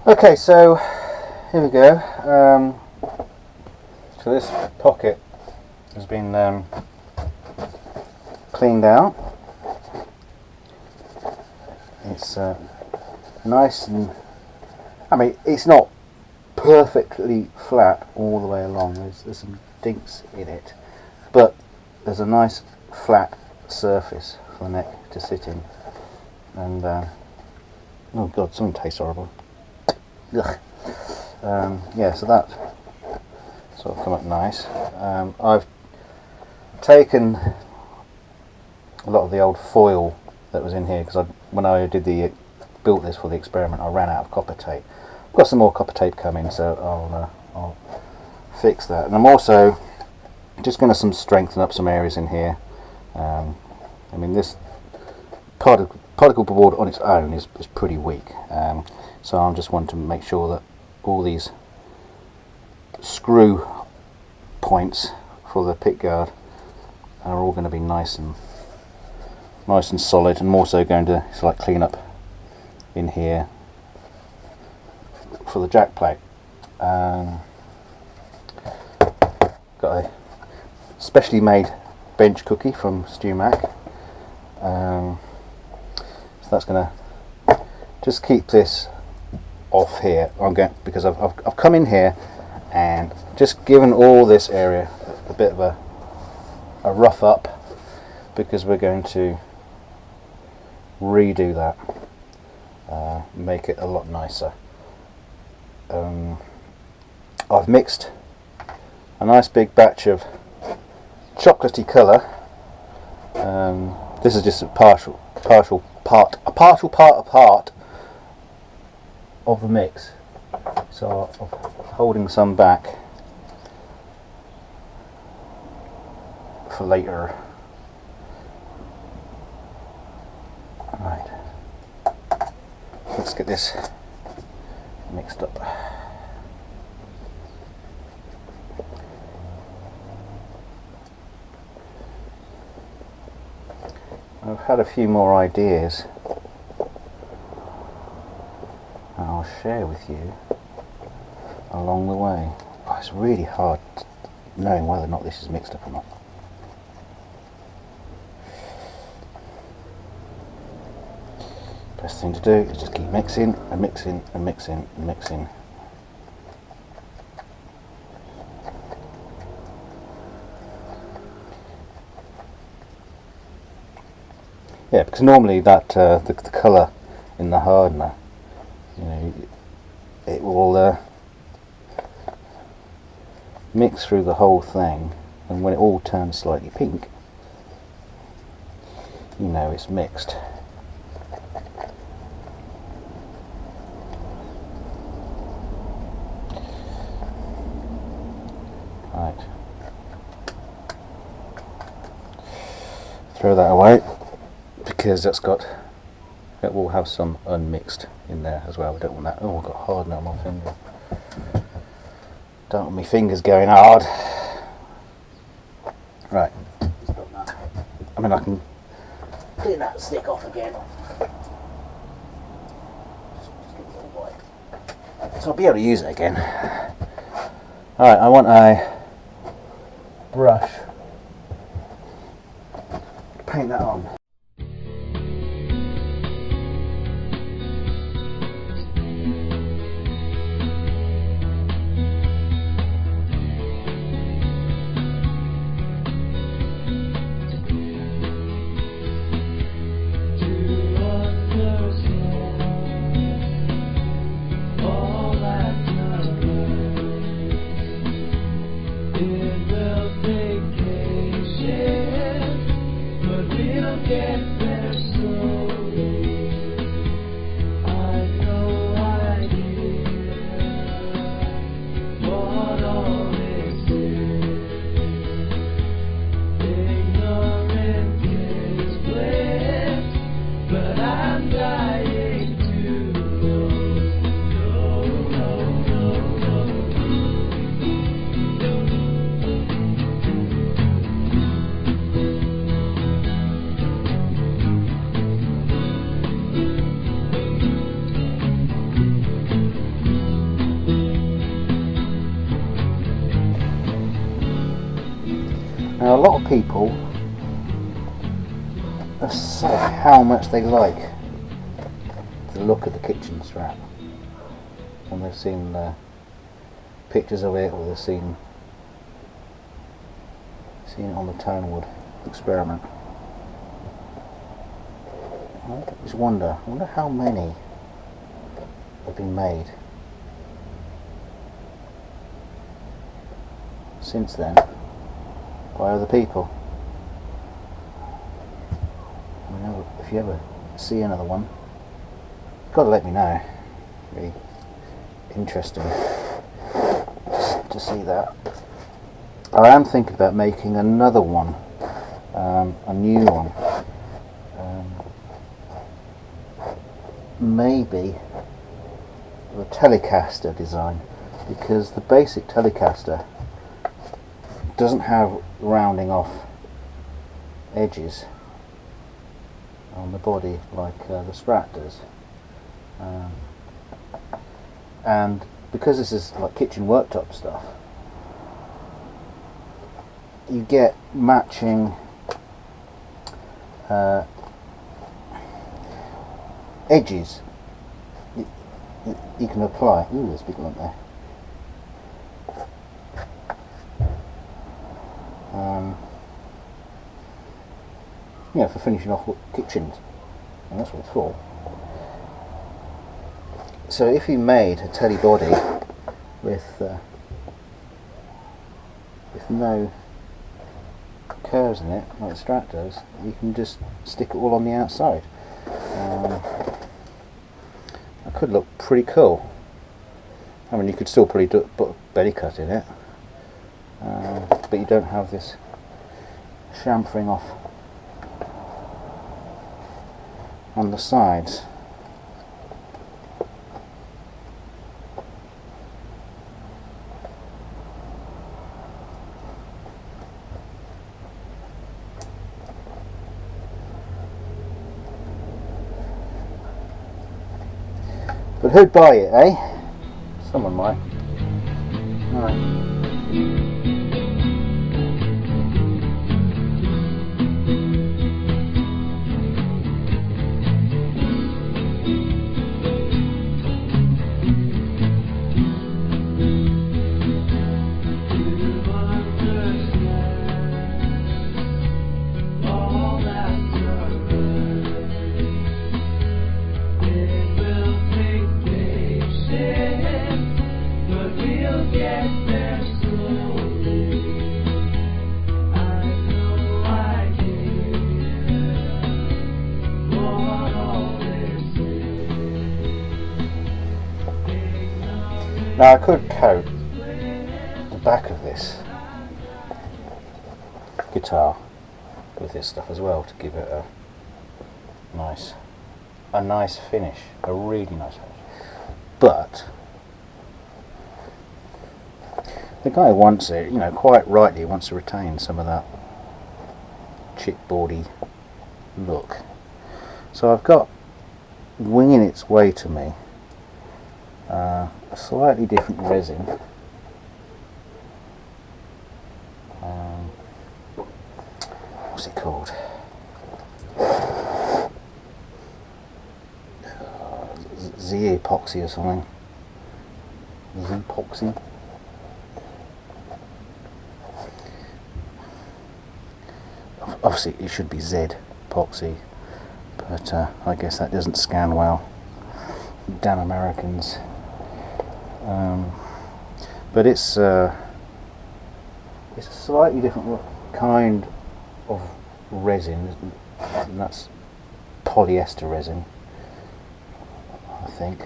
Okay, so here we go. So this pocket has been cleaned out. It's nice and, I mean, it's not perfectly flat all the way along. There's some dinks in it, but there's a nice flat surface for the neck to sit in. And oh god, something tastes horrible. Ugh. Yeah, so that sort of come up nice. I've taken a lot of the old foil that was in here because when I built this for the experiment, I ran out of copper tape. I've got some more copper tape coming, so I'll fix that. And I'm also just going to strengthen up some areas in here. I mean, this particle board on its own is pretty weak, so I just want to make sure that all these screw points for the pick guard are all going to be nice and solid. And I'm also going to clean up in here for the jack plate. Got a specially made bench cookie from Stu Mac. So that's going to just keep this off here. Because I've come in here and just given all this area a bit of a rough up, because we're going to redo that, make it a lot nicer. I've mixed a nice big batch of chocolatey colour. This is just a partial part of the mix, so I'm holding some back for later. Right, let's get this mixed up. I've had a few more ideas and I'll share with you along the way. Oh, it's really hard knowing whether or not this is mixed up or not. Best thing to do is just keep mixing and mixing and mixing and mixing. Yeah, because normally that the colour in the hardener, you know, it will mix through the whole thing, and when it all turns slightly pink, you know it's mixed. Right, throw that away, because it will have some unmixed in there as well. We don't want that. Oh, I've got hardener on my finger. Don't want my fingers going hard. Right. I mean, I can clean that stick off again. So I'll be able to use it again. Alright, I want a brush to paint that on. It will take patience, but we'll get Now a lot of people have said how much they like the look of the kitchen strat when they've seen pictures of it, or they've seen it on the Tonewood experiment. I just wonder how many have been made since then by other people. If you ever see another one, you've got to let me know. Really interesting to see that. I am thinking about making another one, a new one, maybe the Telecaster design, because the basic Telecaster doesn't have rounding off edges on the body like the Strat does, and because this is like kitchen worktop stuff, you get matching edges you can apply. Ooh, there's a big lump there. Yeah, for finishing off kitchens, and that's what it's for. So if you made a telly body with no curves in it, like the Strat does, you can just stick it all on the outside. That could look pretty cool. I mean, you could still probably put a belly cut in it, but you don't have this chamfering off on the sides. But who'd buy it, eh? Someone might. Alright. Now I could coat the back of this guitar with this stuff as well to give it a nice finish, a really nice finish. But the guy wants it, you know, quite rightly wants to retain some of that chipboardy look. So I've got winging its way to me a slightly different resin. What's it called? Z-epoxy or something. Z-epoxy. Obviously it should be Z-epoxy, but I guess that doesn't scan well. Damn Americans. But it's a slightly different kind of resin, and that's polyester resin, I think.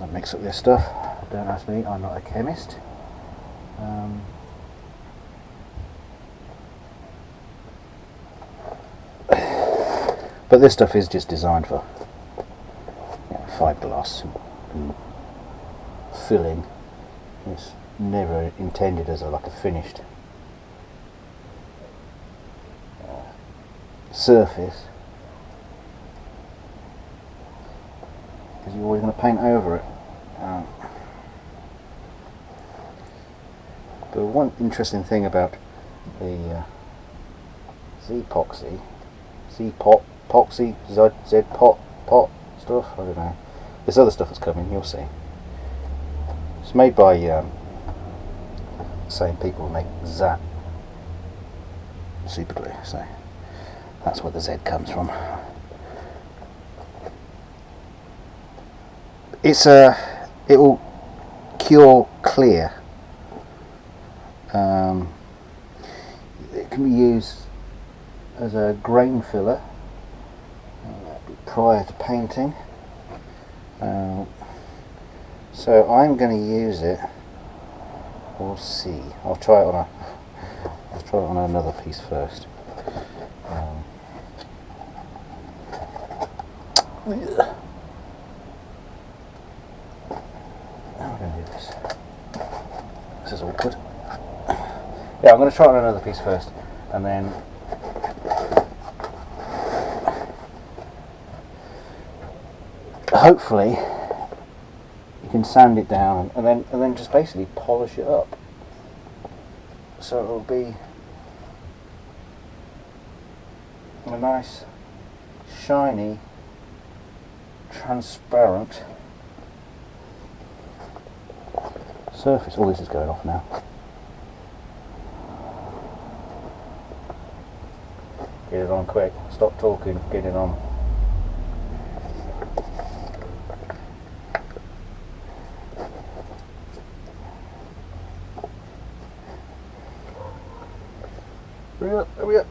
I mix up this stuff. Don't ask me, I'm not a chemist. But this stuff is just designed for, you know, fiberglass and filling. It's never intended as like a finished surface, because you're always going to paint over it. But one interesting thing about the Z-Poxy, Z-Poxy, Z-Pot stuff, I don't know. This other stuff that's coming, you'll see. It's made by the same people who make Zap super glue, so that's where the Z comes from. It will cure clear. It can be used as a grain filler prior to painting. So I'm going to use it. We'll see. I'll try it on another piece first. How am I going to do this? This is awkward. Yeah, I'm going to try it on another piece first, and then hopefully you can sand it down, and then just basically polish it up, so it'll be a nice, shiny, transparent surface. All this is going off now. Get it on quick. Stop talking. Get it on. Hurry up, hurry up.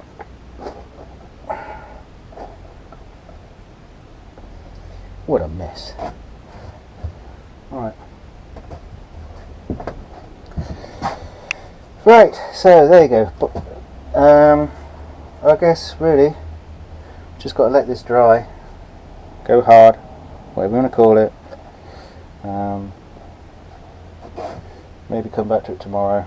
What a mess. Alright. Right, so there you go. I guess really just got to let this dry, go hard, whatever you want to call it. Maybe come back to it tomorrow.